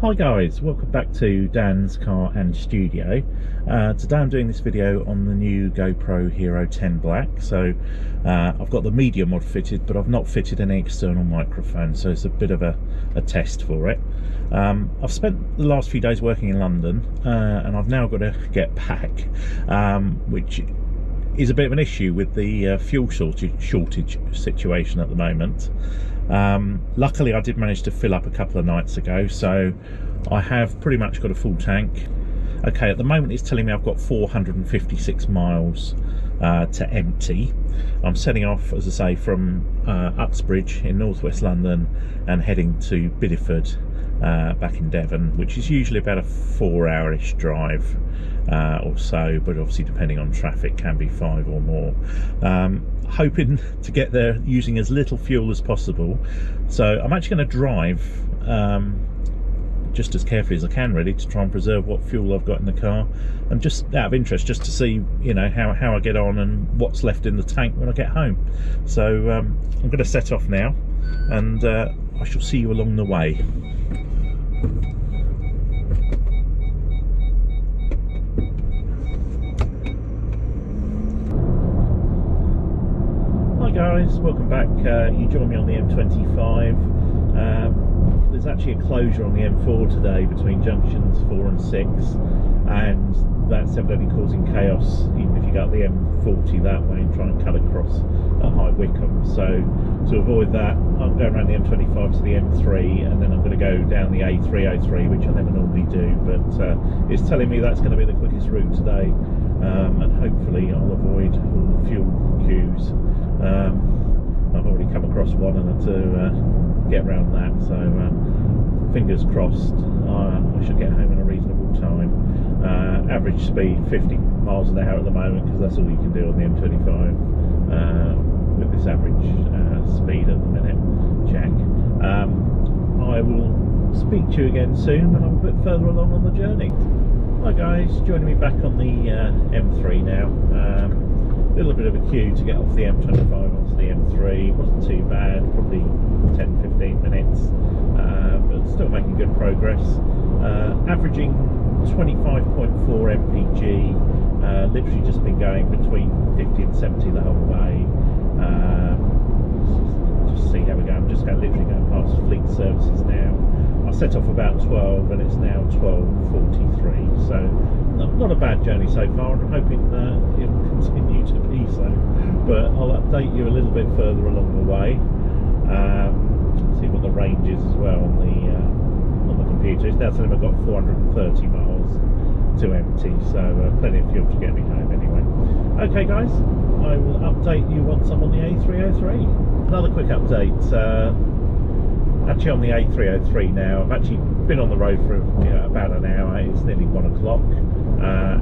Hi guys, welcome back to Dan's Car and Studio. Today I'm doing this video on the new GoPro Hero 10 Black. So I've got the media mod fitted, but I've not fitted any external microphone, so it's a bit of a test for it. I've spent the last few days working in London and I've now got to get back, which is a bit of an issue with the fuel shortage situation at the moment. Luckily I did manage to fill up a couple of nights ago, so I have pretty much got a full tank. Okay, at the moment it's telling me I've got 456 miles to empty. I'm setting off, as I say, from Uxbridge in northwest London and heading to Bideford back in Devon, which is usually about a 4-hour-ish drive or so, but obviously depending on traffic can be 5 or more. Hoping to get there using as little fuel as possible, so I'm actually going to drive just as carefully as I can, really, to try and preserve what fuel I've got in the car, and just out of interest, just to see, you know, how I get on and what's left in the tank when I get home. So I'm going to set off now, and I shall see you along the way. Hi guys, welcome back. You join me on the M25. There's actually a closure on the M4 today between junctions 4 and 6, and that's evidently causing chaos even if you go up the M40 that way and try and cut across at High Wycombe. So to avoid that, I'm going around the M25 to the M3, and then I'm going to go down the A303, which I never normally do, but it's telling me that's going to be the quickest route today, and hopefully I'll avoid all the fuel queues. I've already come across one and had to get around that, so fingers crossed I should get home in a reasonable time. Average speed 50 miles an hour at the moment, because that's all you can do on the M25 with this average speed at the minute check. I will speak to you again soon when I'm a bit further along on the journey. Hi guys, joining me back on the M3 now. A little bit of a queue to get off the M25 onto the M3. Wasn't too bad, probably 10-15 minutes, but still making good progress. Averaging 25.4 MPG, literally just been going between 50 and 70 the whole way. Just see how we go. I'm just literally going past fleet services now. I set off about 12 and it's now 12:43, so not a bad journey so far. I'm hoping it will continue to be so, but I'll update you a little bit further along the way. See what the range is as well on the computer. It's now telling me I've got 430 miles to empty, so plenty of fuel to get me home anyway. Okay guys, I will update you once I'm on the A303. Another quick update. Actually on the A303 now. I've actually been on the road for about an hour. It's nearly 1 o'clock.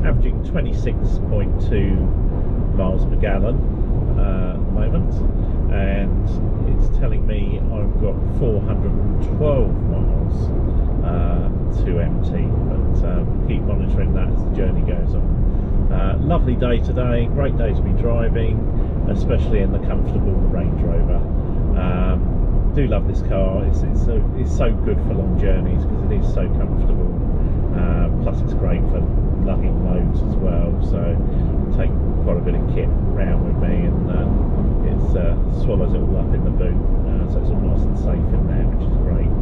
Averaging 26.2 miles per gallon at the moment, and it's telling me I've got 412 miles to empty, but keep monitoring that as the journey goes on. Lovely day today, great day to be driving, especially in the comfortable Range Rover. Do love this car. It's so good for long journeys because it is so comfortable. Plus it's great for lugging loads as well. So I take quite a bit of kit round with me, and it swallows it all up in the boot. So it's all nice and safe in there, which is great.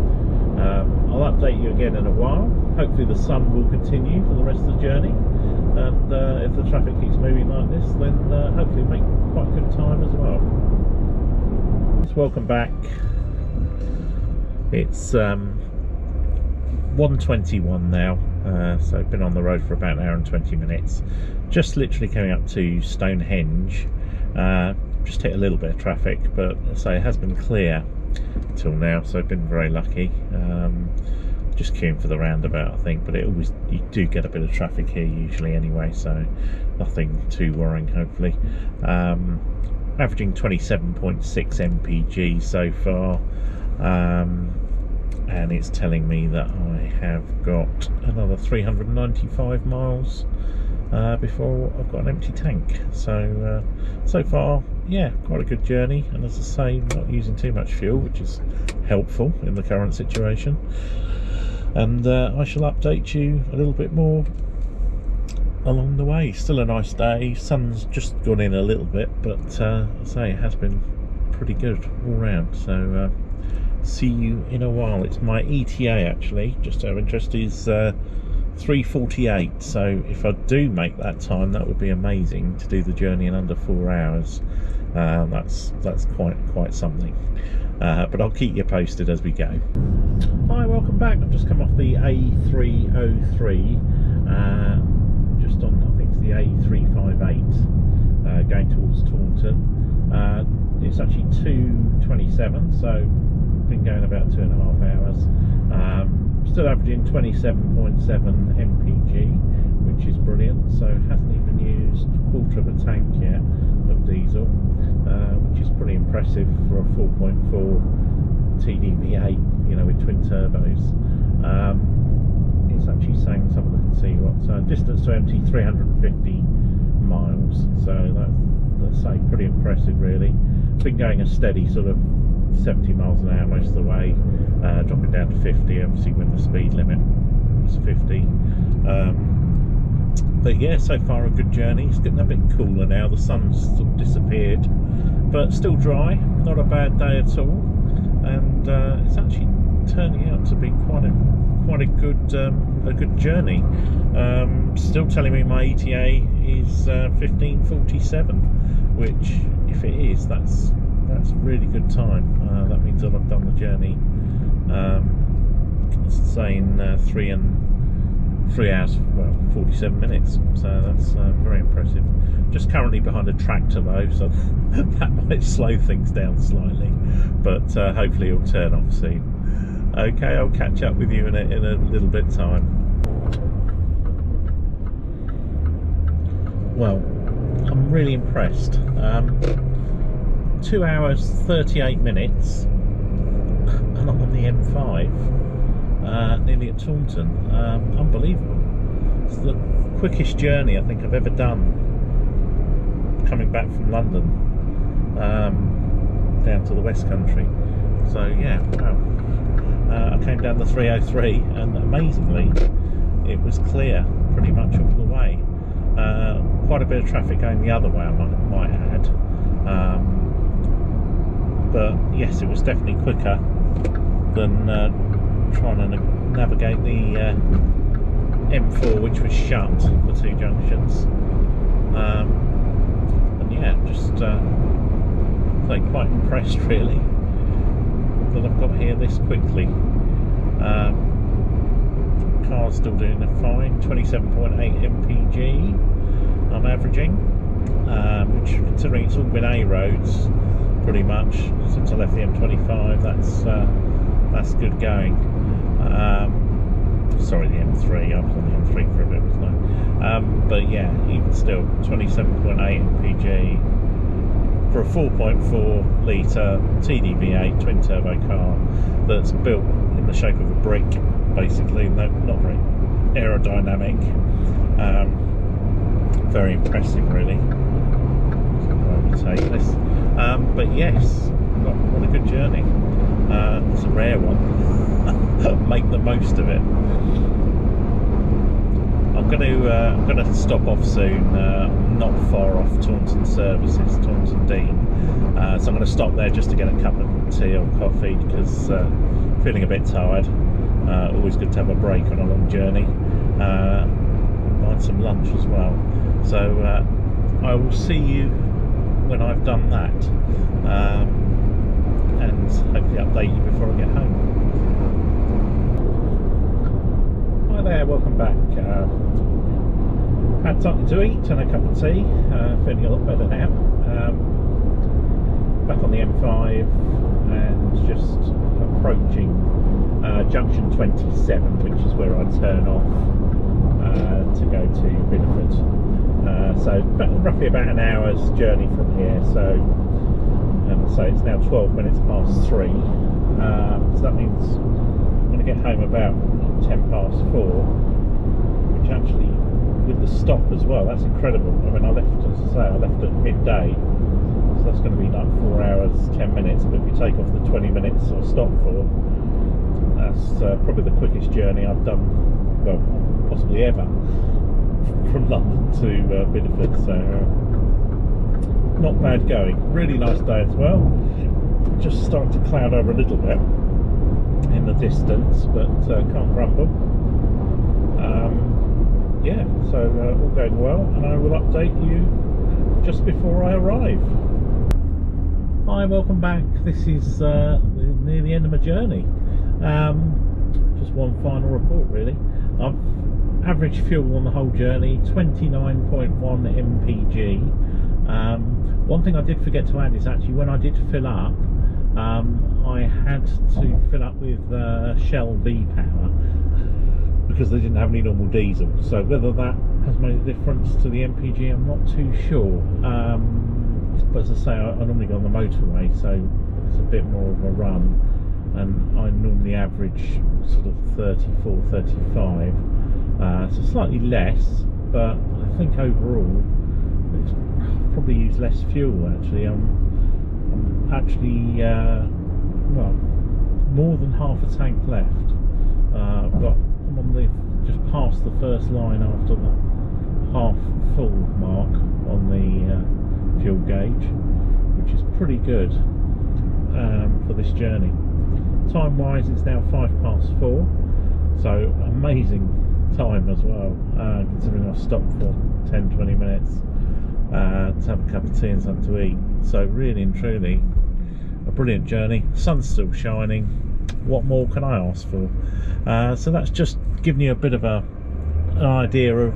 I'll update you again in a while. Hopefully the sun will continue for the rest of the journey, and if the traffic keeps moving like this, then hopefully make quite a good time as well. Welcome back. It's 1:21 now, so I've been on the road for about an hour and 20 minutes. Just literally coming up to Stonehenge. Just hit a little bit of traffic, but as I say, it has been clear till now, so I've been very lucky. Just queuing for the roundabout, I think, but you do get a bit of traffic here usually anyway, so nothing too worrying, hopefully. Averaging 27.6 MPG so far, and it's telling me that I have got another 395 miles before I've got an empty tank. So so far, yeah, quite a good journey, and as I say, not using too much fuel, which is helpful in the current situation. and I shall update you a little bit more along the way. Still a nice day, sun's just gone in a little bit, but I say it has been pretty good all round. So see you in a while. It's my ETA actually, just out of interest, is 3:48, so if I do make that time, that would be amazing to do the journey in under 4 hours. That's quite something, but I'll keep you posted as we go. Hi, welcome back. I've just come off the A303, just on, I think it's the A358, going towards Taunton. It's actually 2:27, so been going about 2.5 hours. Still averaging 27.7 MPG, which is brilliant. So hasn't even used a quarter of a tank yet of diesel, which is pretty impressive for a 4.4 TDV8, you know, with twin turbos. It's actually saying, let's have a look and see what distance to empty, 350 miles. So that's say pretty impressive, really. Been going a steady sort of 70 miles an hour most of the way, dropping down to 50 obviously when the speed limit was 50. But yeah, so far a good journey. It's getting a bit cooler now, the sun's sort of disappeared, but still dry, not a bad day at all, and it's actually turning out to be quite a good journey. Still telling me my ETA is 15:47, which, if it is, that's a really good time. That means that I've done the journey, it's saying 3 hours, well, 47 minutes, so that's very impressive. Just currently behind a tractor though, so that might slow things down slightly, but hopefully it'll turn off soon. Okay, I'll catch up with you in a little bit time. Well, I'm really impressed. 2 hours 38 minutes, and I'm on the M5, nearly at Taunton. Unbelievable. It's the quickest journey I think I've ever done coming back from London, down to the West Country. So yeah, wow. I came down the 303 and amazingly it was clear pretty much all the way. Quite a bit of traffic going the other way, I might add. But yes, it was definitely quicker than trying to navigate the M4, which was shut for 2 junctions. And yeah, just quite impressed really that I've got here this quickly. Car's still doing a fine, 27.8 MPG I'm averaging, which, considering it's all been A roads pretty much since I left the M25, that's good going. Sorry, the M3, I was on the M3 for a bit, wasn't I? But yeah, even still, 27.8 MPG for a 4.4 litre TDV8 twin turbo car that's built in the shape of a brick, basically, not very aerodynamic. Very impressive, really. I'll overtake this. But yes, what a good journey. It's a rare one. Make the most of it. I'm going to stop off soon. Not far off Taunton services, Taunton Dean. So I'm going to stop there just to get a cup of tea or coffee, because feeling a bit tired. Always good to have a break on a long journey. Find some lunch as well. So I will see you when I've done that, and hopefully update you before I get home. Hi there, welcome back. Had something to eat and a cup of tea, feeling a lot better now. Back on the M5 and just approaching junction 27, which is where I turn off to go to Bideford. So roughly about an hour's journey from here. So it's now 12 minutes past 3. So that means I'm going to get home about 10 past 4, which actually, with the stop as well, that's incredible. I mean, I left at midday, so that's going to be like 4 hours 10 minutes. But if you take off the 20 minutes or stop for, that's probably the quickest journey I've done, well, possibly ever, from London to Bideford. So not bad going. Really nice day as well. Just starting to cloud over a little bit in the distance, but can't grumble. Yeah, so all going well, and I will update you just before I arrive. Hi, welcome back. This is near the end of my journey. Just one final report really. I've average fuel on the whole journey 29.1 MPG. One thing I did forget to add is actually when I did fill up, I had to fill up with Shell V-Power because they didn't have any normal diesel. So whether that has made a difference to the MPG, I'm not too sure. But as I say, I normally go on the motorway, so it's a bit more of a run, and I normally average sort of 34, 35. So slightly less, but I think overall it's probably used less fuel actually. I'm actually well, more than half a tank left. I'm on the just past the first line after the half full mark on the fuel gauge, which is pretty good for this journey. Time wise, it's now 4:05, so amazing time as well, considering I've stopped for 10-20 minutes to have a cup of tea and something to eat. So really and truly a brilliant journey. The sun's still shining. What more can I ask for? So that's just giving you a bit of an idea of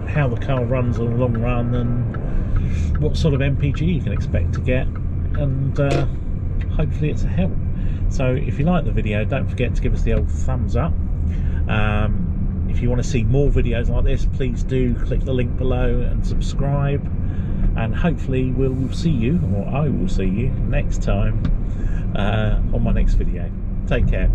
how the car runs on the long run and what sort of MPG you can expect to get, and hopefully it's a help. So if you like the video, don't forget to give us the old thumbs up. If you want to see more videos like this, please do click the link below and subscribe, and hopefully we'll see you, or I will see you next time on my next video. Take care.